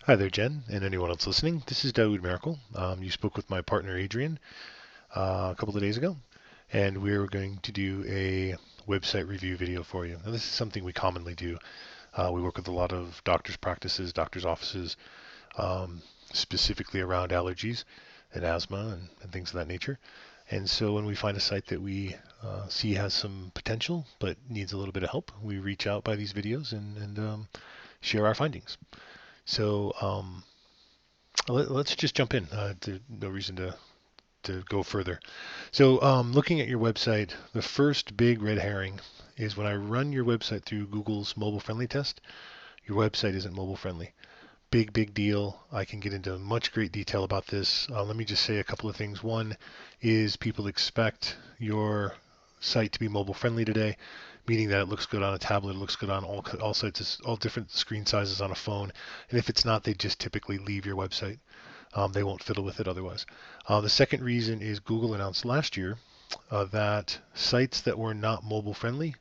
Hi there, Jen, and anyone else listening. This is Daoud Miracle. You spoke with my partner Adrian a couple of days ago, and we're going to do a website review video for you. Now, this is something we commonly do. We work with a lot of doctors' practices, doctors' offices, um, specifically around allergies and asthma and things of that nature. And so when we find a site that we see has some potential but needs a little bit of help, we reach out by these videos and share our findings. So let's just jump in. There's no reason to go further. So, looking at your website, the first big red herring is when I run your website through Google's mobile friendly test, your website isn't mobile friendly. Big deal. I can get into much great detail about this. Let me just say a couple of things. One is people expect your site to be mobile friendly today, meaning that it looks good on a tablet, it looks good on all sites, all different screen sizes on a phone. And if it's not, they just typically leave your website. They won't fiddle with it otherwise. The second reason is Google announced last year that sites that were not mobile friendly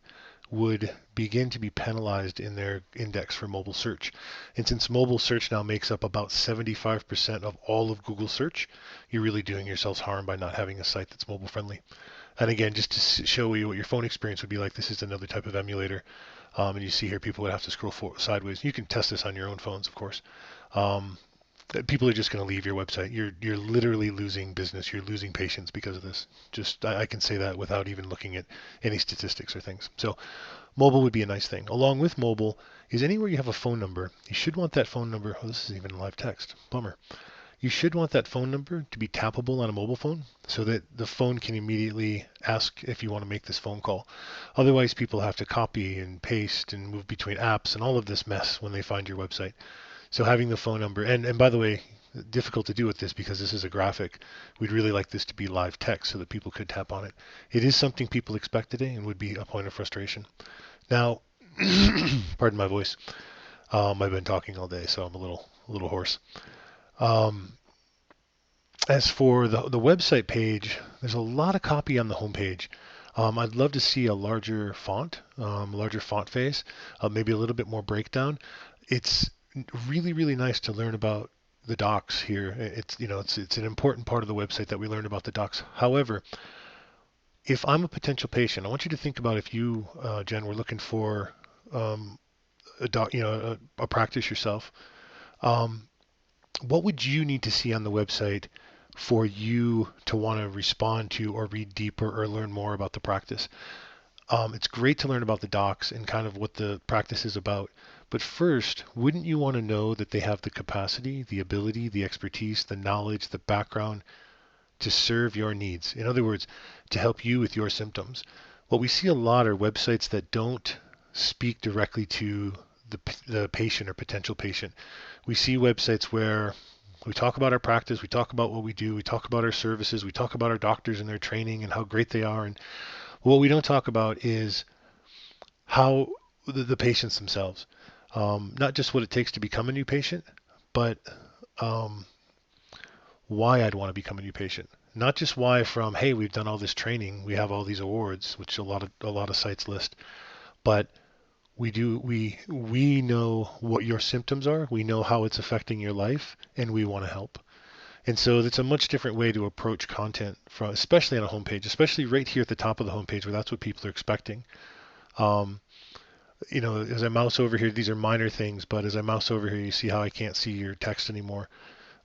would begin to be penalized in their index for mobile search. And since mobile search now makes up about 75% of all of Google search, you're really doing yourselves harm by not having a site that's mobile friendly. And again, just to show you what your phone experience would be like, this is another type of emulator. And you see here people would have to scroll sideways. You can test this on your own phones, of course. Um, People are just going to leave your website. You're literally losing business. You're losing patients because of this. Just I can say that without even looking at any statistics or things. So mobile would be a nice thing. Along with mobile is anywhere you have a phone number, you should want that phone number. Oh, this is even live text. Bummer. You should want that phone number to be tappable on a mobile phone so that the phone can immediately ask if you want to make this phone call. Otherwise, people have to copy and paste and move between apps and all of this mess when they find your website. So having the phone number, and by the way, difficult to do with this because this is a graphic. We'd really like this to be live text so that people could tap on it. It is something people expect today and would be a point of frustration. Now, pardon my voice. I've been talking all day, so I'm a little hoarse. Um, as for the website page, there's a lot of copy on the homepage. I'd love to see a larger font face, maybe a little bit more breakdown. It's really nice to learn about the docs here. It's an important part of the website that we learn about the docs. However, if I'm a potential patient, I want you to think about if you, Jen, were looking for um, a doc, a practice yourself. Um, what would you need to see on the website for you to want to respond to or read deeper or learn more about the practice? It's great to learn about the docs and kind of what the practice is about. But first, wouldn't you want to know that they have the capacity, the ability, the expertise, the knowledge, the background to serve your needs? In other words, to help you with your symptoms. What we see a lot are websites that don't speak directly to the patient or potential patient. We see websites where we talk about our practice, we talk about what we do, we talk about our services, we talk about our doctors and their training and how great they are. And what we don't talk about is how the patients themselves, not just what it takes to become a new patient, but um, why I'd want to become a new patient. Not just why from, hey, we've done all this training, we have all these awards, which a lot of sites list, but we know what your symptoms are, we know how it's affecting your life, and we want to help. And so it's a much different way to approach content from, especially on a homepage, especially right here at the top of the homepage where that's what people are expecting. Um, as I mouse over here, these are minor things, but as I mouse over here, you see how I can't see your text anymore.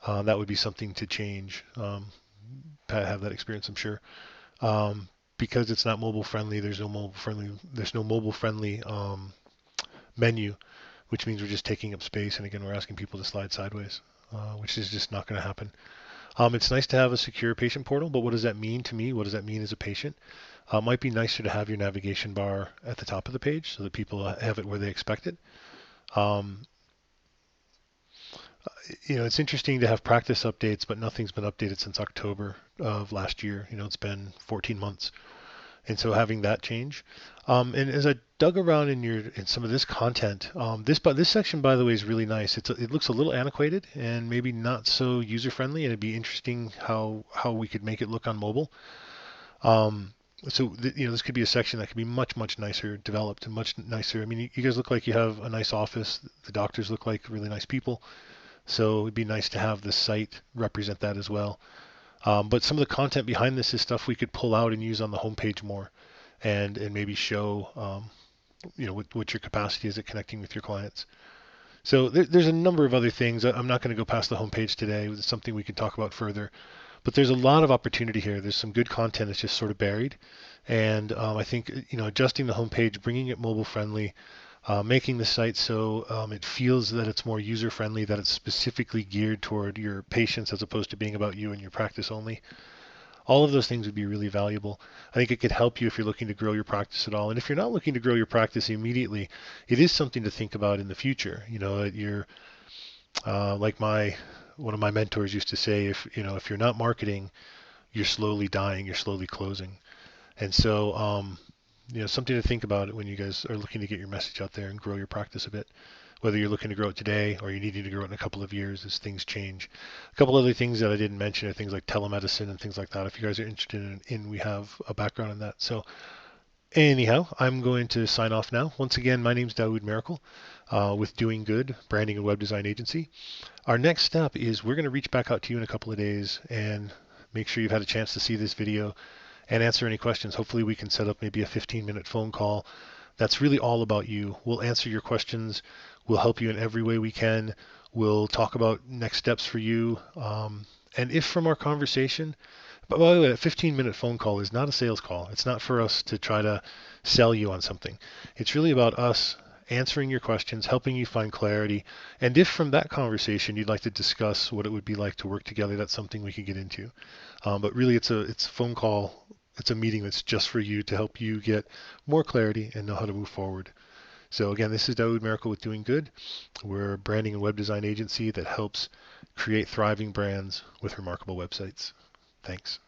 That would be something to change. Have that experience, I'm sure. Because it's not mobile friendly, there's no mobile friendly menu, which means we're just taking up space. And again, we're asking people to slide sideways, which is just not going to happen. It's nice to have a secure patient portal, but what does that mean to me? What does that mean as a patient? It might be nicer to have your navigation bar at the top of the page so that people have it where they expect it. Um, it's interesting to have practice updates, but nothing's been updated since October of last year. It's been 14 months, and so having that change. And as I dug around in some of this content, this section, by the way, is really nice. It looks a little antiquated and maybe not so user friendly, and it'd be interesting how we could make it look on mobile. Um, this could be a section that could be much nicer developed and much nicer. I mean, you guys look like you have a nice office. The doctors look like really nice people. So it'd be nice to have the site represent that as well. But some of the content behind this is stuff we could pull out and use on the homepage more, and maybe show what your capacity is at connecting with your clients. So there's a number of other things. I'm not going to go past the homepage today. It's something we can talk about further. But there's a lot of opportunity here. There's some good content that's just sort of buried, and I think adjusting the homepage, bringing it mobile friendly, making the site so it feels that it's more user friendly, that it's specifically geared toward your patients as opposed to being about you and your practice only. All of those things would be really valuable. I think it could help you if you're looking to grow your practice at all. And if you're not looking to grow your practice immediately, it is something to think about in the future. You're like one of my mentors used to say, if you're not marketing, you're slowly dying, you're slowly closing. And so something to think about when you guys are looking to get your message out there and grow your practice a bit. Whether you're looking to grow it today or you're needing to grow it in a couple of years as things change. A couple other things that I didn't mention are things like telemedicine and things like that. If you guys are interested in we have a background in that. So anyhow, I'm going to sign off now. Once again, my name's Dawood Miracle with Doing Good, Branding and Web Design Agency. Our next step is we're going to reach back out to you in a couple of days and make sure you've had a chance to see this video and answer any questions. Hopefully we can set up maybe a 15-minute phone call. That's really all about you. We'll answer your questions. We'll help you in every way we can. We'll talk about next steps for you. And if from our conversation, but by the way, a 15-minute phone call is not a sales call. It's not for us to try to sell you on something. It's really about us answering your questions, helping you find clarity. And if from that conversation you'd like to discuss what it would be like to work together, that's something we could get into. But really, it's a phone call. It's a meeting that's just for you to help you get more clarity and know how to move forward. So again, this is Dawood Miracle with Doing Good. We're a branding and web design agency that helps create thriving brands with remarkable websites. Thanks.